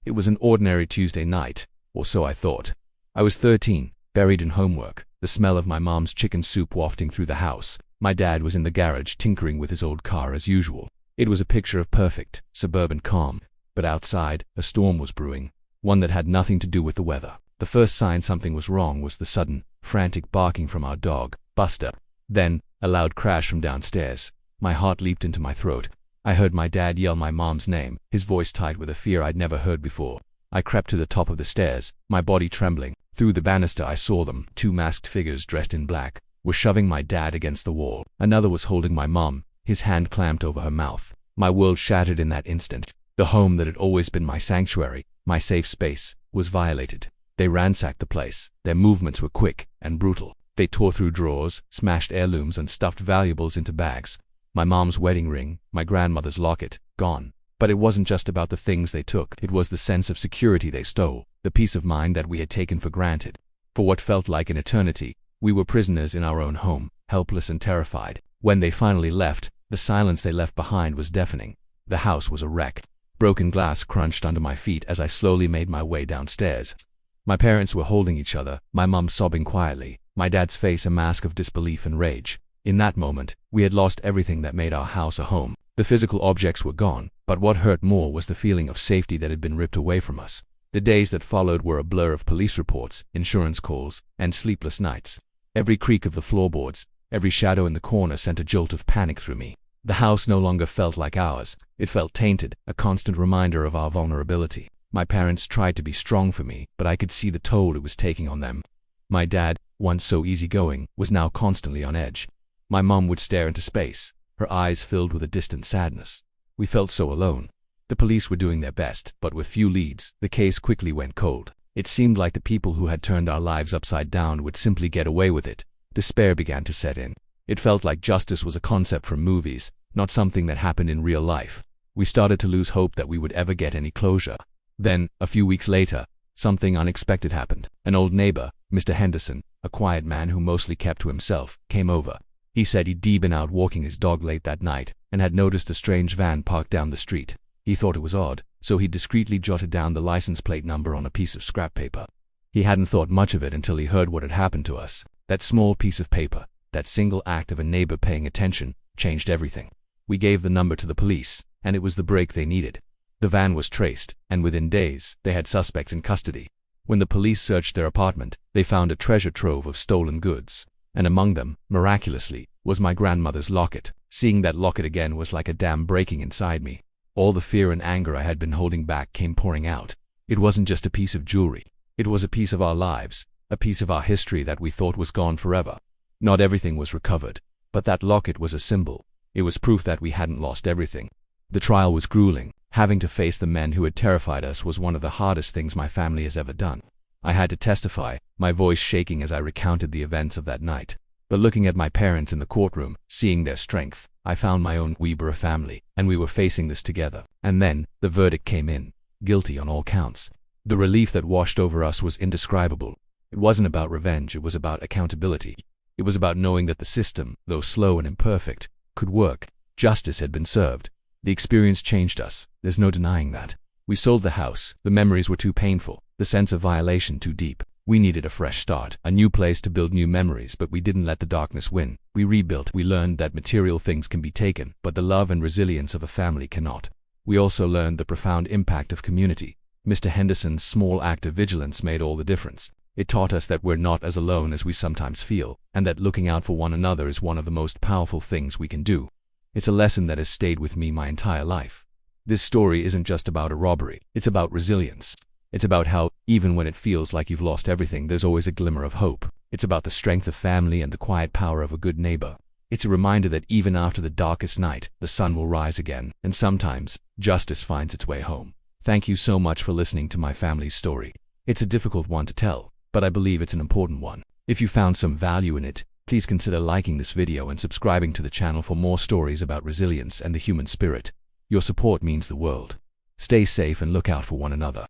It was an ordinary Tuesday night, or so I thought. I was 13, buried in homework, the smell of my mom's chicken soup wafting through the house. My dad was in the garage tinkering with his old car as usual. It was a picture of perfect, suburban calm. But outside, a storm was brewing, one that had nothing to do with the weather. The first sign something was wrong was the sudden, frantic barking from our dog, Buster. Then, a loud crash from downstairs. My heart leaped into my throat. I heard my dad yell my mom's name, his voice tight with a fear I'd never heard before. I crept to the top of the stairs, my body trembling. Through the banister I saw them, two masked figures dressed in black, were shoving my dad against the wall. Another was holding my mom, his hand clamped over her mouth. My world shattered in that instant. The home that had always been my sanctuary, my safe space, was violated. They ransacked the place. Their movements were quick and brutal. They tore through drawers, smashed heirlooms and stuffed valuables into bags. My mom's wedding ring, my grandmother's locket, gone. But it wasn't just about the things they took. It was the sense of security they stole, the peace of mind that we had taken for granted. For what felt like an eternity, we were prisoners in our own home, helpless and terrified. When they finally left, the silence they left behind was deafening. The house was a wreck. Broken glass crunched under my feet as I slowly made my way downstairs. My parents were holding each other, my mom sobbing quietly, my dad's face a mask of disbelief and rage. In that moment, we had lost everything that made our house a home. The physical objects were gone, but what hurt more was the feeling of safety that had been ripped away from us. The days that followed were a blur of police reports, insurance calls, and sleepless nights. Every creak of the floorboards, every shadow in the corner sent a jolt of panic through me. The house no longer felt like ours. It felt tainted, a constant reminder of our vulnerability. My parents tried to be strong for me, but I could see the toll it was taking on them. My dad, once so easygoing, was now constantly on edge. My mom would stare into space, her eyes filled with a distant sadness. We felt so alone. The police were doing their best, but with few leads, the case quickly went cold. It seemed like the people who had turned our lives upside down would simply get away with it. Despair began to set in. It felt like justice was a concept from movies, not something that happened in real life. We started to lose hope that we would ever get any closure. Then, a few weeks later, something unexpected happened. An old neighbor, Mr. Henderson, a quiet man who mostly kept to himself, came over. He said he'd been out walking his dog late that night and had noticed a strange van parked down the street. He thought it was odd, so he discreetly jotted down the license plate number on a piece of scrap paper. He hadn't thought much of it until he heard what had happened to us. That small piece of paper, that single act of a neighbor paying attention, changed everything. We gave the number to the police, and it was the break they needed. The van was traced, and within days, they had suspects in custody. When the police searched their apartment, they found a treasure trove of stolen goods. And among them, miraculously, was my grandmother's locket. Seeing that locket again was like a dam breaking inside me. All the fear and anger I had been holding back came pouring out. It wasn't just a piece of jewelry. It was a piece of our lives, a piece of our history that we thought was gone forever. Not everything was recovered, but that locket was a symbol. It was proof that we hadn't lost everything. The trial was grueling. Having to face the men who had terrified us was one of the hardest things my family has ever done. I had to testify, my voice shaking as I recounted the events of that night. But looking at my parents in the courtroom, seeing their strength, I found my own. We were a family, and we were facing this together. And then, the verdict came in. Guilty on all counts. The relief that washed over us was indescribable. It wasn't about revenge, it was about accountability. It was about knowing that the system, though slow and imperfect, could work. Justice had been served. The experience changed us. There's no denying that. We sold the house. The memories were too painful. The sense of violation too deep. We needed a fresh start, a new place to build new memories, but we didn't let the darkness win. We rebuilt. We learned that material things can be taken, but the love and resilience of a family cannot. We also learned the profound impact of community. Mr. Henderson's small act of vigilance made all the difference. It taught us that we're not as alone as we sometimes feel, and that looking out for one another is one of the most powerful things we can do. It's a lesson that has stayed with me my entire life. This story isn't just about a robbery, it's about resilience. It's about how, even when it feels like you've lost everything, there's always a glimmer of hope. It's about the strength of family and the quiet power of a good neighbor. It's a reminder that even after the darkest night, the sun will rise again, and sometimes, justice finds its way home. Thank you so much for listening to my family's story. It's a difficult one to tell, but I believe it's an important one. If you found some value in it, please consider liking this video and subscribing to the channel for more stories about resilience and the human spirit. Your support means the world. Stay safe and look out for one another.